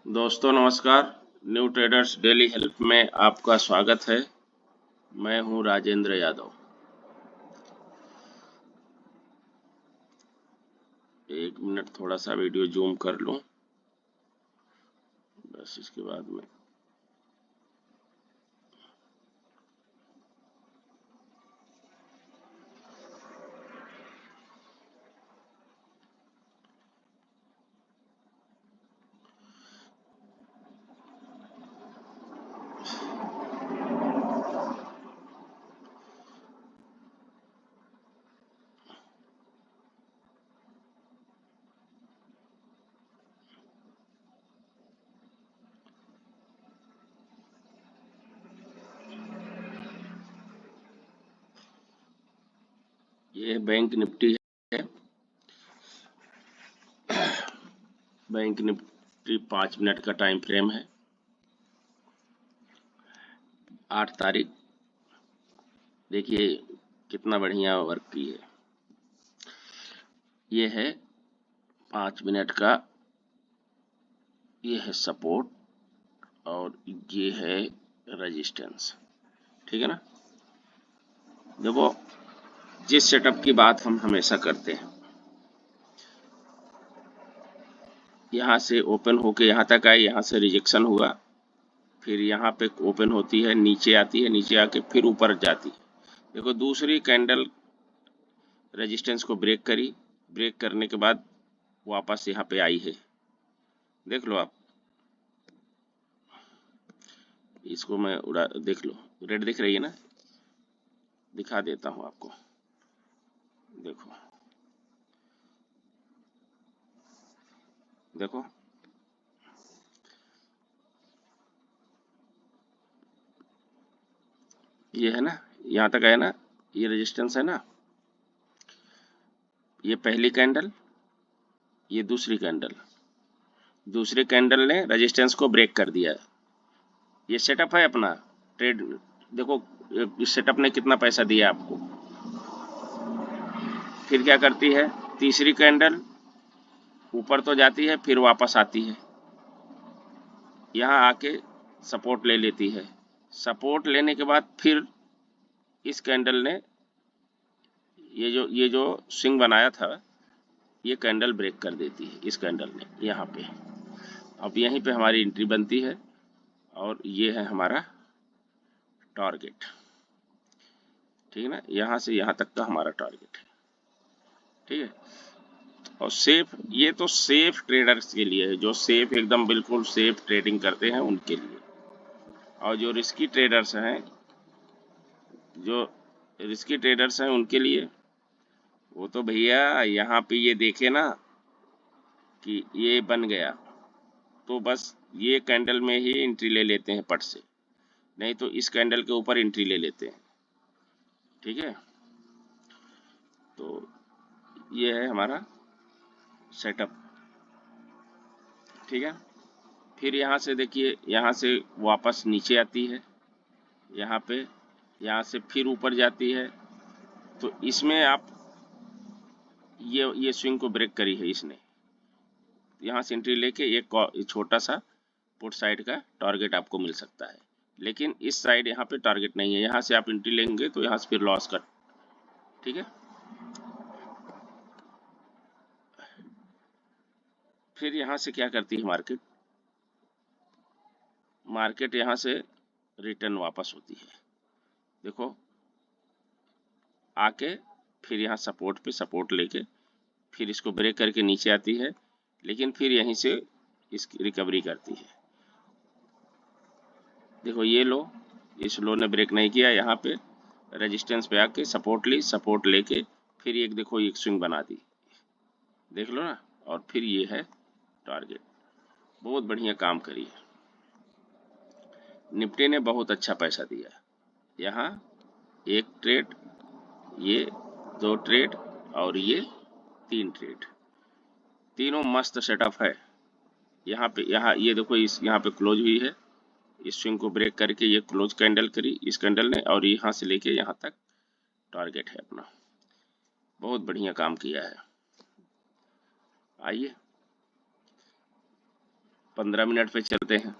दोस्तों नमस्कार। New traders daily help में आपका स्वागत है। मैं हूं राजेंद्र यादव। एक मिनट थोड़ा सा वीडियो जूम कर लूं, बस इसके बाद में ये बैंक निफ्टी है। बैंक निफ्टी 5 मिनट का टाइम फ्रेम है। 8 तारीख। देखिए कितना बढ़िया वर्क की है। ये है 5 मिनट का, ये है सपोर्ट और ये है रेजिस्टेंस। ठीक है ना। देखो, जिस सेटअप की बात हम हमेशा करते हैं, यहाँ से ओपन होके यहाँ तक आई, यहाँ से रिजेक्शन हुआ, फिर यहाँ पे ओपन होती है, नीचे आती है, नीचे आके फिर ऊपर जाती है। देखो दूसरी कैंडल रेजिस्टेंस को ब्रेक करी, ब्रेक करने के बाद वापस यहाँ पे आई है। देख लो आप, इसको मैं उड़ा, देख लो रेड दिख रही है ना। दिखा देता हूँ आपको, देखो देखो ये है ना, यहाँ तक है ना, ये रेजिस्टेंस है ना। ये पहली कैंडल, ये दूसरी कैंडल, दूसरी कैंडल ने रेजिस्टेंस को ब्रेक कर दिया। ये सेटअप है अपना ट्रेड। देखो इस सेटअप ने कितना पैसा दिया आपको। फिर क्या करती है, तीसरी कैंडल ऊपर तो जाती है, फिर वापस आती है, यहाँ आके सपोर्ट ले लेती है। सपोर्ट लेने के बाद फिर इस कैंडल ने ये जो स्विंग बनाया था, ये कैंडल ब्रेक कर देती है इस कैंडल ने यहाँ पे। अब यहीं पे हमारी एंट्री बनती है और ये है हमारा टारगेट। ठीक है ना, यहाँ से यहाँ तक का हमारा टारगेट है। ठीक है। और सेफ, ये तो सेफ ट्रेडर्स के लिए है, जो सेफ एकदम बिल्कुल सेफ ट्रेडिंग करते हैं उनके लिए। और जो रिस्की ट्रेडर्स हैं, जो रिस्की ट्रेडर्स हैं उनके लिए, वो तो भैया यहाँ पे ये देखे ना कि ये बन गया, तो बस ये कैंडल में ही एंट्री ले लेते हैं पट से, नहीं तो इस कैंडल के ऊपर एंट्री ले लेते हैं। ठीक है। तो ये है हमारा सेटअप। ठीक है। फिर यहाँ से देखिए, यहाँ से वापस नीचे आती है, यहाँ पे, यहाँ से फिर ऊपर जाती है। तो इसमें आप ये स्विंग को ब्रेक करी है इसने, यहाँ से एंट्री लेके एक छोटा सा पुट साइड का टारगेट आपको मिल सकता है। लेकिन इस साइड यहाँ पे टारगेट नहीं है, यहाँ से आप एंट्री लेंगे तो यहाँ से फिर लॉस का। ठीक है। फिर यहाँ से क्या करती है मार्केट, मार्केट यहाँ से रिटर्न वापस होती है। देखो आके फिर यहाँ सपोर्ट पे सपोर्ट लेके फिर इसको ब्रेक करके नीचे आती है, लेकिन फिर यहीं से इसकी रिकवरी करती है। देखो ये लो, इस लो ने ब्रेक नहीं किया, यहाँ पे रेजिस्टेंस पे आके सपोर्ट ली, सपोर्ट लेके फिर एक देखो एक स्विंग बना दी, देख लो ना। और फिर ये है टारगेट। बहुत बढ़िया काम करी है निफ्टी ने, बहुत अच्छा पैसा दिया। यहाँ एक ट्रेड, ये 2 ट्रेड और ये 3 ट्रेड, तीनों मस्त सेटअप है। यहाँ पे, यहाँ ये देखो, इस यहाँ पे क्लोज हुई है, इस स्विंग को ब्रेक करके ये क्लोज कैंडल करी इस कैंडल ने, और यहाँ से लेके यहाँ तक टारगेट है अपना। बहुत बढ़िया काम किया है। आइए 15 मिनट पे चलते हैं।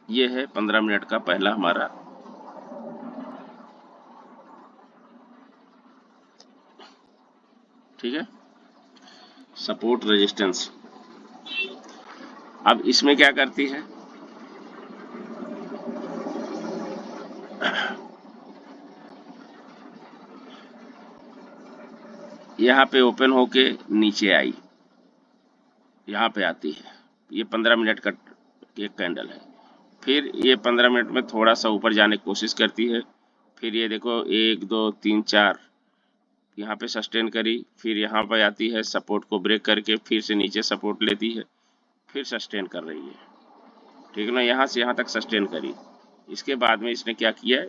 ये है 15 मिनट का पहला हमारा ठीक है सपोर्ट रेजिस्टेंस। अब इसमें क्या करती है, यहाँ पे ओपन होके नीचे आई, यहाँ पे आती है। ये 15 मिनट का एक कैंडल है। फिर ये 15 मिनट में थोड़ा सा ऊपर जाने की कोशिश करती है। फिर ये देखो 1 2 3 4 यहाँ पे सस्टेन करी, फिर यहाँ पे आती है, सपोर्ट को ब्रेक करके फिर से नीचे सपोर्ट लेती है, फिर सस्टेन कर रही है, ठीक है ना। यहाँ से यहाँ तक सस्टेन करी। इसके बाद में इसने क्या किया है,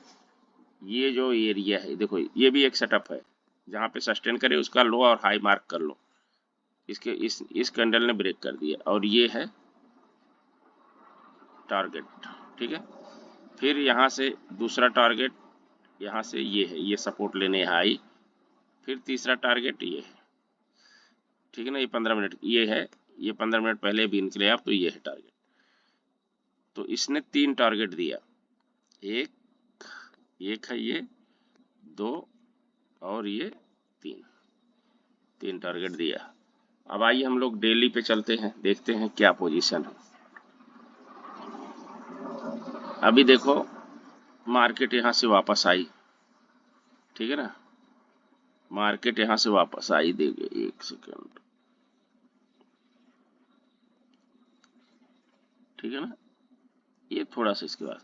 ये जो एरिया है देखो, ये भी एक सेटअप है जहाँ पे सस्टेन करे, उसका लो और हाई मार्क कर लो। इसके इस कैंडल ने ब्रेक कर दिया और ये है टारगेट, ठीक है। फिर यहाँ से दूसरा टारगेट, यहाँ से ये है, ये सपोर्ट लेने यहाँ आई। फिर तीसरा टारगेट ये है, ठीक है ना। ये 15 मिनट ये है, ये 15 मिनट पहले भी निकले आप, तो ये है टारगेट। तो इसने 3 टारगेट दिया, एक है ये, 2 और ये 3 टारगेट दिया। अब आइए हम लोग डेली पे चलते हैं, देखते हैं क्या पोजीशन है। अभी देखो मार्केट यहाँ से वापस आई, ठीक है ना, मार्केट यहाँ से वापस आई। देखिए 1 सेकंड, ठीक है ना। ये थोड़ा सा इसके बाद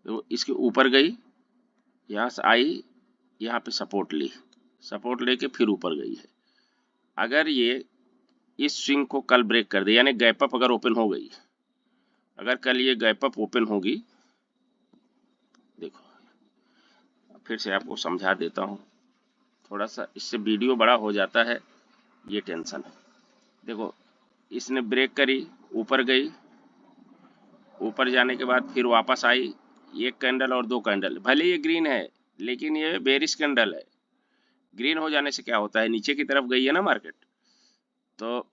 देखो, इसके ऊपर गई, यहाँ से आई, यहाँ पे सपोर्ट ली, सपोर्ट लेके फिर ऊपर गई है। अगर ये इस स्विंग को कल ब्रेक कर दे, यानी गैप अप अगर ओपन हो गई, अगर कल ये गैप अप ओपन होगी, देखो फिर से आपको समझा देता हूँ, थोड़ा सा इससे वीडियो बड़ा हो जाता है, ये टेंशन है। देखो इसने ब्रेक करी, ऊपर गई, ऊपर जाने के बाद फिर वापस आई, एक कैंडल और 2 कैंडल, भले ये ग्रीन है लेकिन ये बेरिश कैंडल है। ग्रीन हो जाने से क्या होता है, नीचे की तरफ गई है ना मार्केट, तो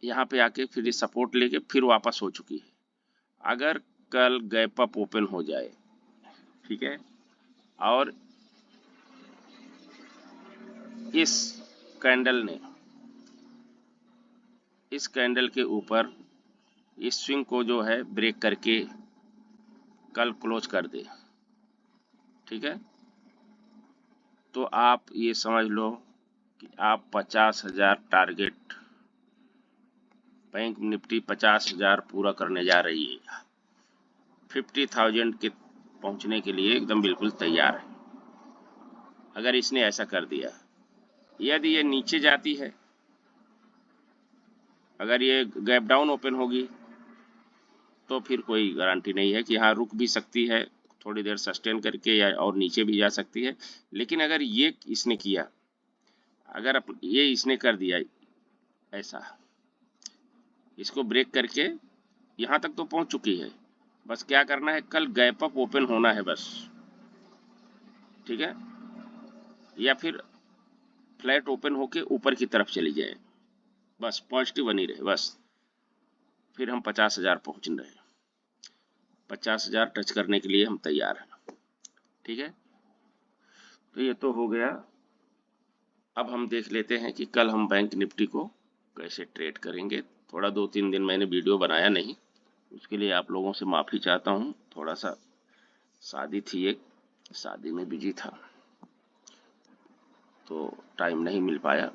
यहाँ पे आके फिर सपोर्ट लेके फिर वापस हो चुकी है। अगर कल गैप अप ओपन हो जाए, ठीक है, और इस कैंडल के ऊपर इस स्विंग को जो है ब्रेक करके कल क्लोज कर दे, ठीक है, तो आप ये समझ लो कि आप 50,000 टारगेट, बैंक निफ्टी 50,000 पूरा करने जा रही है, 50,000 के पहुंचने के लिए एकदम बिल्कुल तैयार है। अगर इसने ऐसा कर दिया, यदि ये नीचे जाती है, अगर ये गैप डाउन ओपन होगी, तो फिर कोई गारंटी नहीं है कि हाँ रुक भी सकती है, थोड़ी देर सस्टेन करके, या और नीचे भी जा सकती है। लेकिन अगर ये इसने किया, अगर ये इसने कर दिया ऐसा, इसको ब्रेक करके यहाँ तक तो पहुँच चुकी है, बस क्या करना है, कल गैप अप ओपन होना है बस, ठीक है, या फिर फ्लैट ओपन होके ऊपर की तरफ चली जाए, बस पॉजिटिव बनी रहे बस, फिर हम 50,000 पहुँच रहे हैं, 50,000 टच करने के लिए हम तैयार हैं, ठीक है। तो ये तो हो गया। अब हम देख लेते हैं कि कल हम बैंक निफ्टी को कैसे ट्रेड करेंगे। थोड़ा 2-3 दिन मैंने वीडियो बनाया नहीं, उसके लिए आप लोगों से माफ़ी चाहता हूँ। थोड़ा सा शादी थी, एक शादी में बिजी था, तो टाइम नहीं मिल पाया।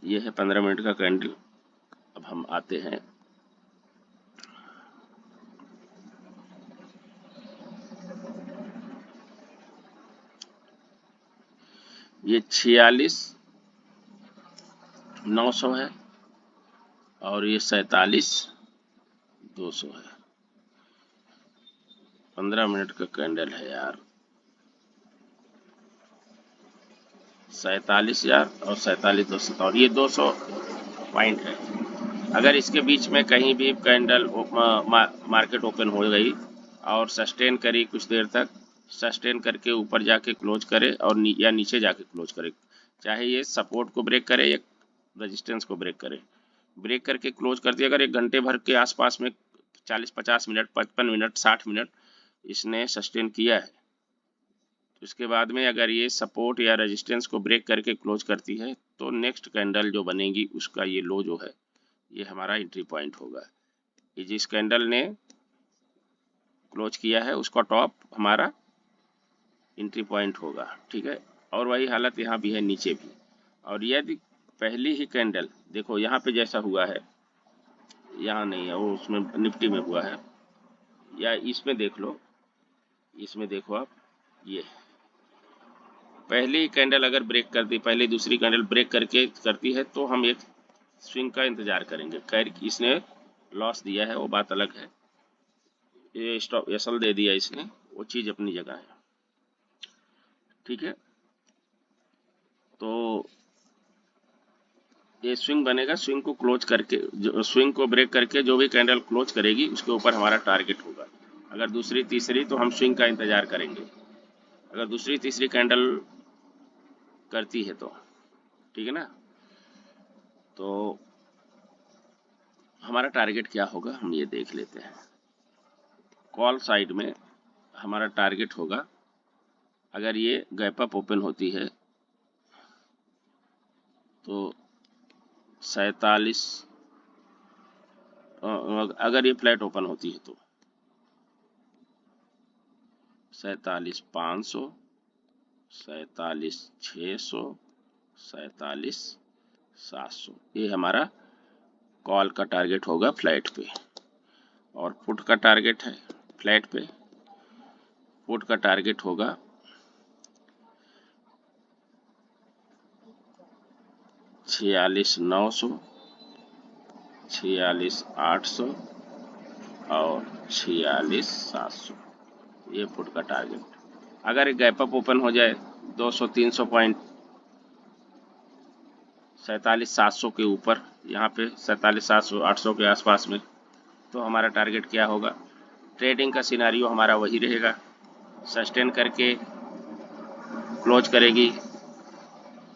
ये है 15 मिनट का कैंडल। अब हम आते हैं ये 46,900 है और ये 47,200 है। 15 मिनट का कैंडल है यार, 47,000 और 47,200 और ये 200 पॉइंट है। अगर इसके बीच में कहीं भी कैंडल मार्केट ओपन हो गई और सस्टेन करी कुछ देर तक, सस्टेन करके ऊपर जाके क्लोज करे और या नीचे जाके क्लोज करे, चाहे ये सपोर्ट को ब्रेक करे या रेजिस्टेंस को ब्रेक करे। ब्रेक करके क्लोज कर दिया। अगर 1 घंटे भर के आसपास में 40-50 मिनट, 55 मिनट, 60 मिनट इसने सस्टेन किया है, तो इसके बाद में अगर ये सपोर्ट या रेजिस्टेंस को ब्रेक करके क्लोज करती है तो नेक्स्ट कैंडल जो बनेगी उसका ये लो जो है ये हमारा एंट्री पॉइंट होगा। ये जिस कैंडल ने क्लोज किया है उसका टॉप हमारा एंट्री पॉइंट होगा, ठीक है। और वही हालत यहाँ भी है, नीचे भी। और यदि पहली ही कैंडल देखो यहाँ पे जैसा हुआ है, यहाँ नहीं है वो, उसमें निफ्टी में हुआ है, या इसमें देख लो, इसमें देखो आप, ये पहली कैंडल अगर ब्रेक करती, पहली दूसरी कैंडल ब्रेक करके करती है तो हम एक स्विंग का इंतजार करेंगे। खैर इसने लॉस दिया है वो बात अलग है, ये स्टॉप एसल दे दिया इसने, वो चीज़ अपनी जगह है, ठीक है। तो ये स्विंग बनेगा, स्विंग को क्लोज करके, जो स्विंग को ब्रेक करके जो भी कैंडल क्लोज करेगी उसके ऊपर हमारा टारगेट होगा। अगर दूसरी तीसरी तो हम स्विंग का इंतजार करेंगे, अगर दूसरी तीसरी कैंडल करती है तो, ठीक है ना। तो हमारा टारगेट क्या होगा हम ये देख लेते हैं। कॉल साइड में हमारा टारगेट होगा, अगर ये गैप अप ओपन होती है तो 47, अगर ये फ्लैट ओपन होती है तो 47,500, 47,600, 47,700 ये हमारा कॉल का टारगेट होगा फ्लैट पे। और पुट का टारगेट है फ्लैट पे, पुट का टारगेट होगा 46,900, 46,800 और 46,700 ये पुट का टारगेट। अगर गैप अप ओपन हो जाए 200-300 पॉइंट 47,700 के ऊपर, यहाँ पे 47,700-800 के आसपास में, तो हमारा टारगेट क्या होगा। ट्रेडिंग का सिनारियो हमारा वही रहेगा, सस्टेन करके क्लोज करेगी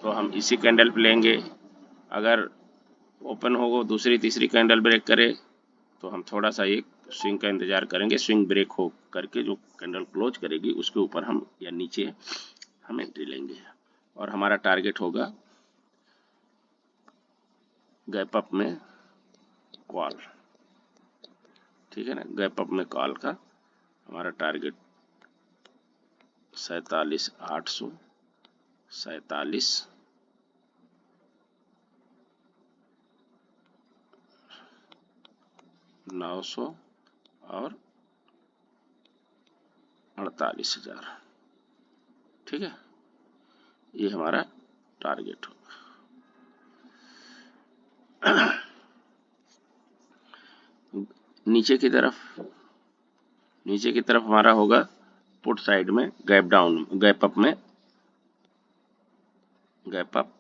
तो हम इसी कैंडल पे लेंगे। अगर ओपन हो दूसरी तीसरी कैंडल ब्रेक करे तो हम थोड़ा सा एक स्विंग का इंतजार करेंगे, स्विंग ब्रेक हो करके जो कैंडल क्लोज करेगी उसके ऊपर हम या नीचे हम एंट्री लेंगे। और हमारा टारगेट होगा गैप अप में कॉल, ठीक है ना। गैप अप में कॉल का हमारा टारगेट 47,800, 47,900 और 48,000, ठीक है। ये हमारा टारगेट होगा। नीचे की तरफ हमारा होगा पुट साइड में गैप डाउन, गैप अप में, गैप अप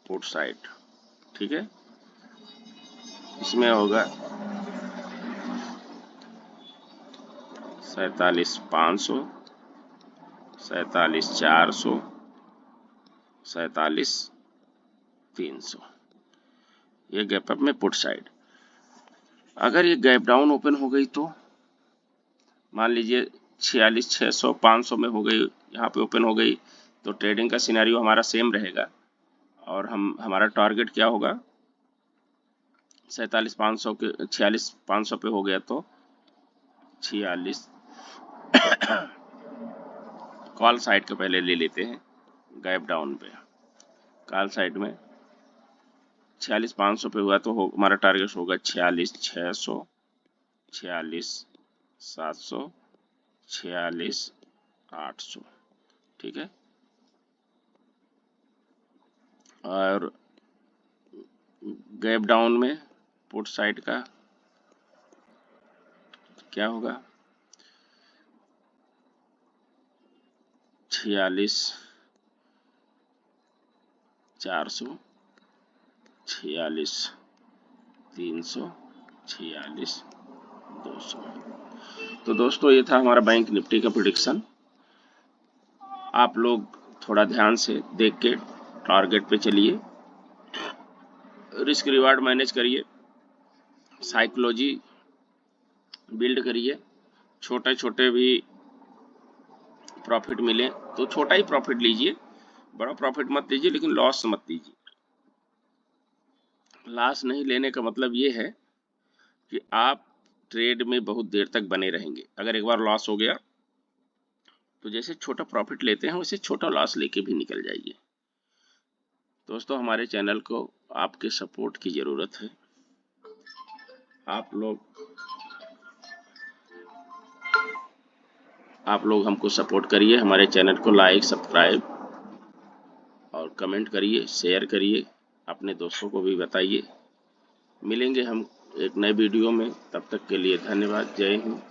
पुट साइड, ठीक है। इसमें होगा 47,500, 47,400, 47,300 ये गैप अप में पुट साइड। अगर ये गैप डाउन ओपन हो गई तो मान लीजिए 46,600, 500 में हो गई, यहाँ पे ओपन हो गई, तो ट्रेडिंग का सिनेरियो हमारा सेम रहेगा। और हमारा टारगेट क्या होगा, 47,500 के 46,500 पे हो गया तो 46 कॉल साइड के पहले ले लेते हैं, गैप डाउन पे कॉल साइड में 46,500 पे हुआ तो हमारा टारगेट होगा 46,600, 46,700, 46,800, ठीक है। और गैप डाउन में पुट साइड का क्या होगा, 46,400, 46,300, 46,200। तो दोस्तों ये था हमारा बैंक निफ्टी का प्रेडिक्शन। आप लोग थोड़ा ध्यान से देख के टारगेट पे चलिए, रिस्क रिवार्ड मैनेज करिए, साइकोलॉजी बिल्ड करिए। छोटे छोटे भी प्रॉफिट मिले तो छोटा ही प्रॉफिट लीजिए, बड़ा प्रॉफिट मत लीजिए, लेकिन लॉस मत लीजिए। लॉस नहीं लेने का मतलब ये है कि आप ट्रेड में बहुत देर तक बने रहेंगे। अगर एक बार लॉस हो गया तो जैसे छोटा प्रॉफिट लेते हैं वैसे छोटा लॉस लेके भी निकल जाइए। दोस्तों हमारे चैनल को आपके सपोर्ट की ज़रूरत है। आप लोग हमको सपोर्ट करिए, हमारे चैनल को लाइक, सब्सक्राइब और कमेंट करिए, शेयर करिए, अपने दोस्तों को भी बताइए। मिलेंगे हम एक नए वीडियो में, तब तक के लिए धन्यवाद। जय हिंद।